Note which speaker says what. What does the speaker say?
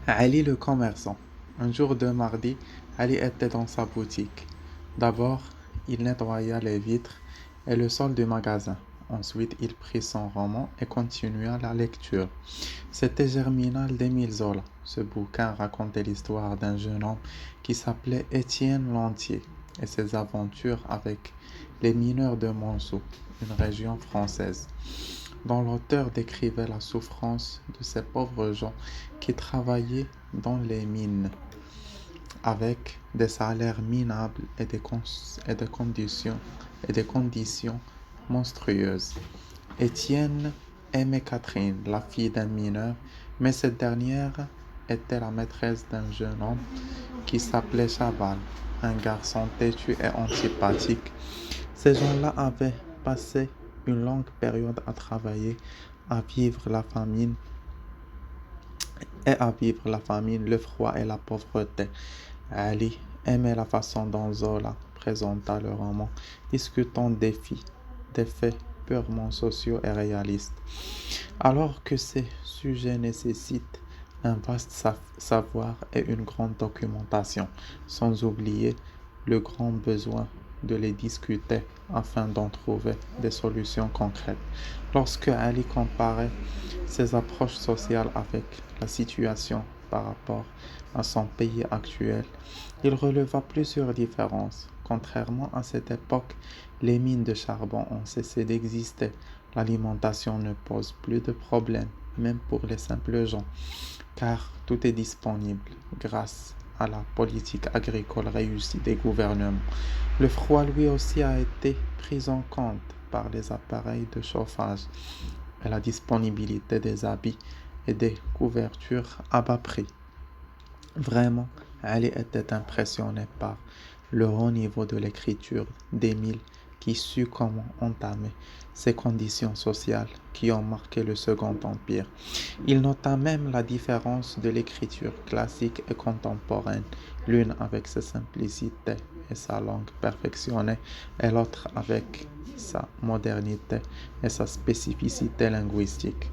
Speaker 1: Ali le commerçant. Un jour de mardi, Ali était dans sa boutique. D'abord, il nettoya les vitres et le sol du magasin. Ensuite, il prit son roman et continua la lecture. C'était Germinal d'Émile Zola. Ce bouquin racontait l'histoire d'un jeune homme qui s'appelait Étienne Lantier et ses aventures avec les mineurs de Montsou, une région française, dont l'auteur décrivait la souffrance de ces pauvres gens qui travaillaient dans les mines avec des salaires minables et des conditions monstrueuses. Étienne aimait Catherine, la fille d'un mineur, mais cette dernière était la maîtresse d'un jeune homme qui s'appelait Chaval, un garçon têtu et antipathique. Ces gens-là avaient passé une longue période à travailler, à vivre la famine à vivre la famine, le froid et la pauvreté. Ali aimait la façon dont Zola présenta le roman, discutant des faits purement sociaux et réalistes. Alors que ces sujets nécessitent un vaste savoir et une grande documentation, sans oublier le grand besoin de les discuter afin d'en trouver des solutions concrètes. Lorsque Ali comparait ses approches sociales avec la situation par rapport à son pays actuel, il releva plusieurs différences. Contrairement à cette époque, les mines de charbon ont cessé d'exister. L'alimentation ne pose plus de problème, même pour les simples gens, car tout est disponible grâce à la politique agricole réussie des gouvernements. Le froid, lui aussi, a été pris en compte par les appareils de chauffage et la disponibilité des habits et des couvertures à bas prix. Vraiment, Ali était impressionné par le haut niveau de l'écriture d'Émile qui sut comment entamer ces conditions sociales qui ont marqué le Second Empire. Il nota même la différence de l'écriture classique et contemporaine, l'une avec sa simplicité et sa langue perfectionnée, et l'autre avec sa modernité et sa spécificité linguistique.